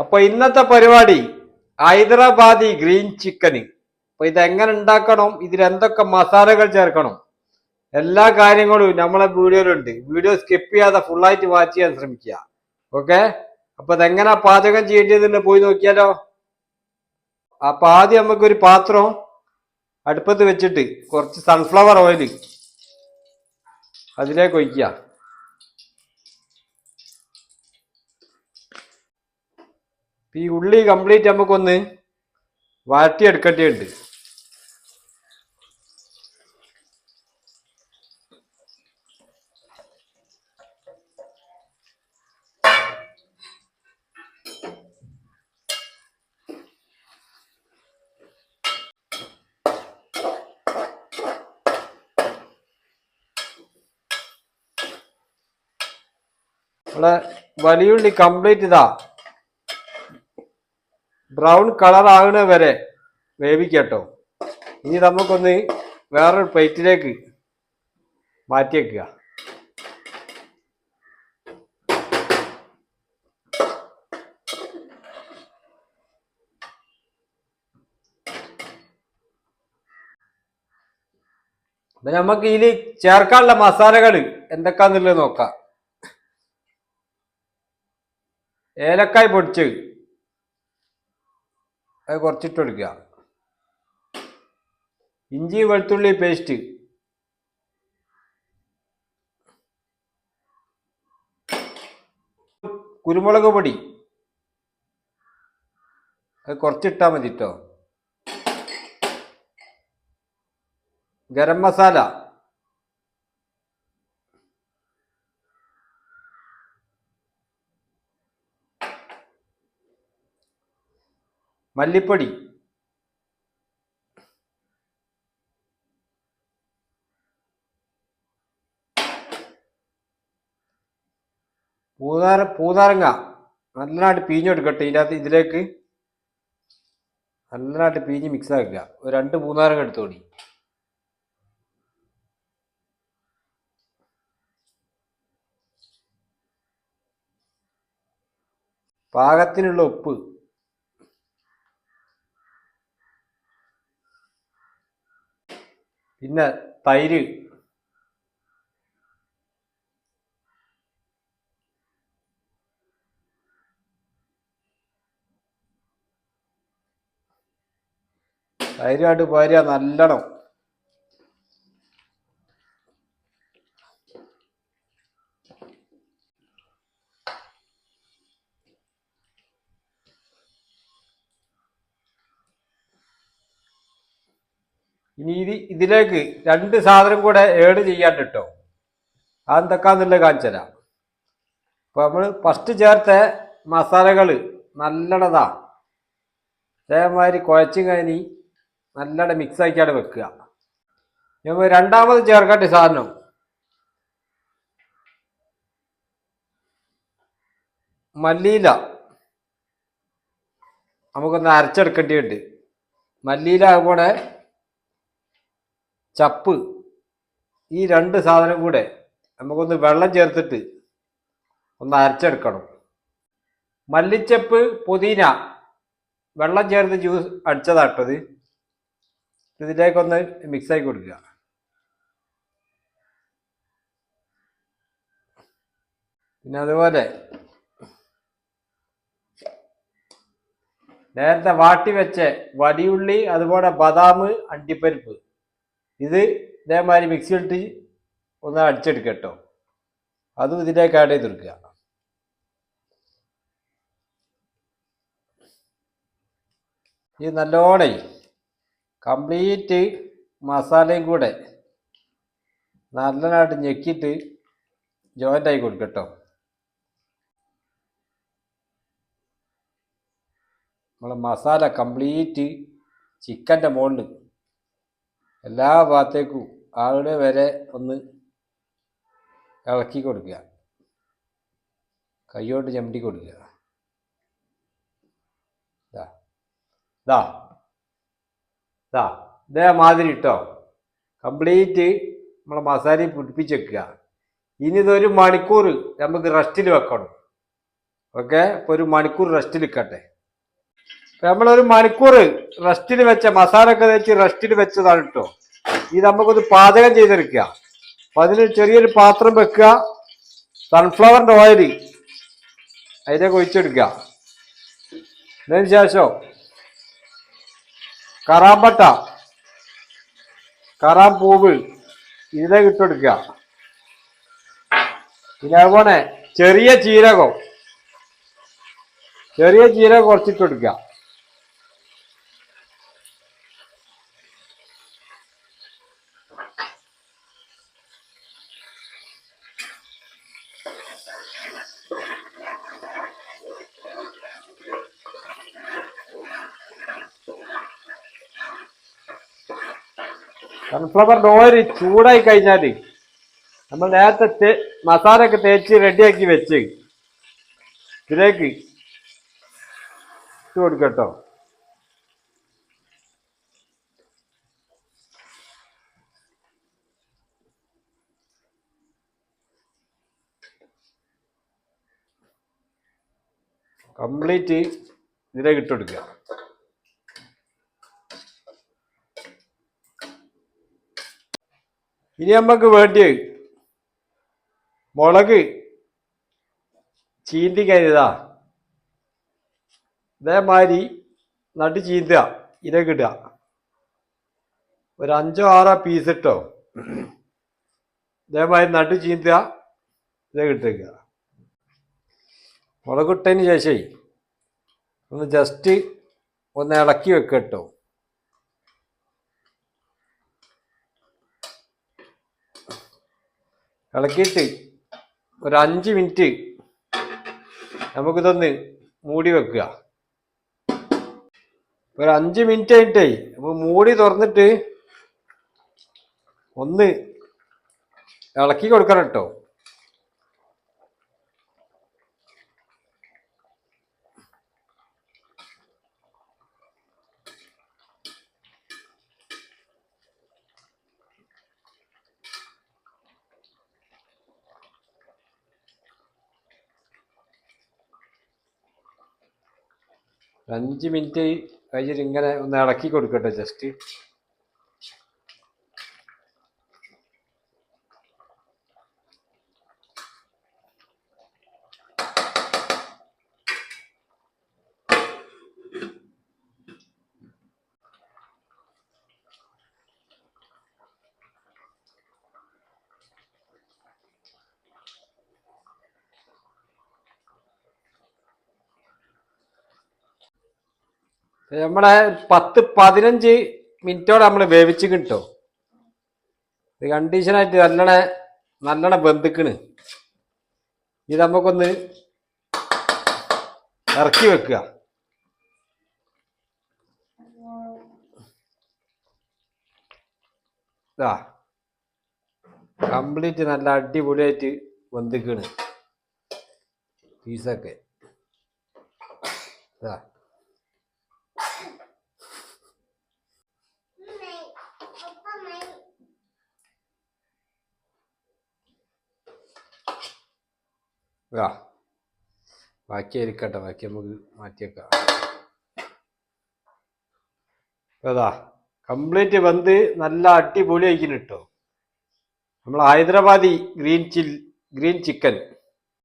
അപ്പൊ ഇന്നത്തെ പരിപാടി ഹൈദരാബാദി ഗ്രീൻ ചിക്കന്. അപ്പൊ ഇതെങ്ങനെ ഉണ്ടാക്കണം, ഇതിലെന്തൊക്കെ മസാലകൾ ചേർക്കണം, എല്ലാ കാര്യങ്ങളും നമ്മളെ വീഡിയോയിലുണ്ട്. വീഡിയോ സ്കിപ്പ് ചെയ്യാതെ ഫുള്ളായിട്ട് വാച്ച് ചെയ്യാൻ ശ്രമിക്കുക. ഓക്കെ, അപ്പൊ ഇതെങ്ങനെ പാചകം ചെയ്യേണ്ടതെന്ന് പോയി നോക്കിയാലോ. അപ്പൊ ആദ്യം നമുക്കൊരു പാത്രം അടുപ്പത്ത് വെച്ചിട്ട് കുറച്ച് സൺഫ്ലവർ ഓയിൽ അതിലേക്ക് ഒഴിക്കുക. ഈ ഉള്ളി കംപ്ലീറ്റ് നമുക്കൊന്ന് വാട്ടിയെടുക്കേണ്ടതുണ്ട്. നമ്മളെ വലിയുള്ളി കംപ്ലീറ്റ് ഇതാ ബ്രൗൺ കളർ ആകുന്ന വരെ വേവിക്കട്ടോ. ഇനി നമുക്കൊന്ന് വേറൊരു പ്ലേറ്റിലേക്ക് മാറ്റി വെക്കുക. അപ്പൊ നമുക്ക് ഇതിൽ ചേർക്കാനുള്ള മസാലകൾ എന്തൊക്കെയാന്നുള്ളത് നോക്കാം. ഏലക്കായ് പൊടിച്ച് അത് കുറച്ചിട്ട് കൊടുക്കുക. ഇഞ്ചി വെളുത്തുള്ളി പേസ്റ്റ്, കുരുമുളക് പൊടി അത് കുറച്ചിട്ടാൽ മതി കേട്ടോ. ഗരം മസാല, മല്ലിപ്പൊടി, പൂതാരങ്ങ നല്ലതായിട്ട് പിഴിഞ്ഞെടുക്കട്ടെ. ഇതിലേക്ക് നല്ലതായിട്ട് പിഴിഞ്ഞ് മിക്സ് ആക്കുക. ഒരു 2 പൂതാരങ്ങ എടുത്തോടി. പാകത്തിനുള്ള ഉപ്പ്, പിന്നെ തൈര്, തൈരായിട്ട് പോരുക നല്ലോണം. ഇനി ഇതിലേക്ക് 2 സാധനം കൂടെ ഏഡ് ചെയ്യാൻ കേട്ടോ. അതെന്തൊക്കെയാന്നുള്ളത് കാണിച്ചു തരാം. അപ്പൊ നമ്മൾ ഫസ്റ്റ് ചേർത്ത മസാലകൾ നല്ലതാ അതേമാതിരി കുഴച്ചും കഴിഞ്ഞ് നല്ലോണം മിക്സ് ആക്കിയാണ് വെക്കുക. നമ്മൾ രണ്ടാമത് ചേർക്കേണ്ട സാധനം മല്ലിയില നമുക്കൊന്ന് അരച്ചെടുക്കേണ്ടതുണ്ട്. മല്ലിയില അതുപോലെ ചപ്പ്, ഈ 2 സാധനം കൂടെ നമുക്കൊന്ന് വെള്ളം ചേർത്തിട്ട് ഒന്ന് അരച്ചെടുക്കണം. മല്ലിച്ചപ്പ് പുതിന വെള്ളം ചേർത്ത് ജ്യൂസ് അടിച്ചതാട്ടത്. ഇതിലേക്കൊന്ന് മിക്സാക്കി കൊടുക്കുക. പിന്നെ അതുപോലെ നേരത്തെ വാട്ടി വെച്ച വടിയുള്ളി അതുപോലെ ബദാം അണ്ടിപ്പരിപ്പ് ഇത് ഇതേമാതിരി മിക്സിയിലിട്ട് ഒന്ന് അടിച്ചെടുക്കട്ടോ. അതും ഇതിലേക്ക് ആഡ് ചെയ്തെടുക്കുക. ഇത് നല്ലോണേ കംപ്ലീറ്റ് മസാലയും കൂടെ നല്ലതായിട്ട് ഞെക്കിയിട്ട് ജോയിൻ്റ് ആയി കൊടുക്കട്ടോ. നമ്മളെ മസാല കംപ്ലീറ്റ് ചിക്കൻ്റെ മുകളിൽ എല്ലാ ഭാഗത്തേക്കും ആളുടെ വരെ ഒന്ന് ഇളക്കി കൊടുക്കുക. കൈയോട്ട് ചമ്മട്ടി കൊടുക്കുക. ഇതേമാതിരി ഇട്ടോ കംപ്ലീറ്റ് നമ്മളെ മസാലയും പിടിപ്പിച്ച് വെക്കുക. ഇനി ഇതൊരു മണിക്കൂർ നമുക്ക് റെസ്റ്റിൽ വെക്കണം. ഓക്കെ. ഇപ്പൊ ഒരു മണിക്കൂർ റെസ്റ്റിൽ നിൽക്കട്ടെ. നമ്മളൊരു മണിക്കൂർ റെസ്റ്റിൽ വെച്ച മസാല ഒക്കെ വെച്ച് റെസ്റ്റിൽ വെച്ചതാണ് കേട്ടോ. ഇത് നമുക്കൊന്ന് പാചകം ചെയ്തെടുക്കുക. അപ്പൊ അതിന് ചെറിയൊരു പാത്രം വെക്കുക. സൺഫ്ലവറിന്റെ ഓയിൽ അതിലേക്ക് ഒഴിച്ചെടുക്കുക. അതിന് ശേഷം കറാമ്പട്ട, കറാമ്പൂവ് ഇതിലേക്ക് ഇട്ടെടുക്കുക. പിന്നെ അതുപോലെ ചെറിയ ജീരകം കുറച്ചിട്ടെടുക്കുക. സൺഫ്ലവറിന്റെ ഓയിൽ ചൂടായി കഴിഞ്ഞാൽ നമ്മൾ നേരത്തെ മസാല ഒക്കെ തേച്ച് റെഡിയാക്കി വെച്ച് ഇതിലേക്ക് ഇട്ട് കൊടുക്കട്ടോ. കംപ്ലീറ്റ് ഇതിലേക്ക് ഇട്ട് കൊടുക്കുക. ഇനി നമുക്ക് വേണ്ടി മുളക് ചീന്തി കഴിഞ്ഞതാ ഇതേമാതിരി നട്ട് ചീന്തുക. ഇതിലേക്ക് ഇടുക. ഒരു 5-6 പീസ് ഇട്ടോ. ഇതേമാതിരി നട്ട് ചീന്തുക. ഇതിലേക്ക് ഇട്ടേക്കുക. മുളക് ഇട്ടതിന് ശേഷം ഒന്ന് ജസ്റ്റ് ഒന്ന് ഇളക്കി വെക്കുക കേട്ടോ. ഇളക്കിയിട്ട് ഒരു 5 മിനിറ്റ് നമുക്കിതൊന്ന് മൂടി വെക്കുക. ഒരു 5 മിനിറ്റ് ആയിട്ടേ നമുക്ക് മൂടി തുറന്നിട്ട് ഒന്ന് ഇളക്കി കൊടുക്കണം കേട്ടോ. ഒരു 5 മിനിറ്റ് കഴിഞ്ഞിട്ട് ഇങ്ങനെ ഒന്ന് ഇളക്കി കൊടുക്കട്ടെ ജസ്റ്റ്. നമ്മളെ 10-15 മിനിറ്റോടെ നമ്മൾ വേവിച്ച് കിട്ടോ. ഇത് കണ്ടീഷനായിട്ട് നല്ലോണം വെന്തിക്കണ്. ഇത് നമുക്കൊന്ന് ഇറക്കി വെക്കുക. കംപ്ലീറ്റ് നല്ല അടിപൊളിയായിട്ട് വെന്തിക്കണ് പീസൊക്കെ. ബാക്കി ഇരിക്കട്ടെ, ബാക്കി നമുക്ക് മാറ്റിയേക്കാം. അതാ കംപ്ലീറ്റ് വെന്ത് നല്ല അടിപൊളി ആയിക്കിന് കേട്ടോ നമ്മൾ ഹൈദരാബാദി ഗ്രീൻ ചിക്കൻ.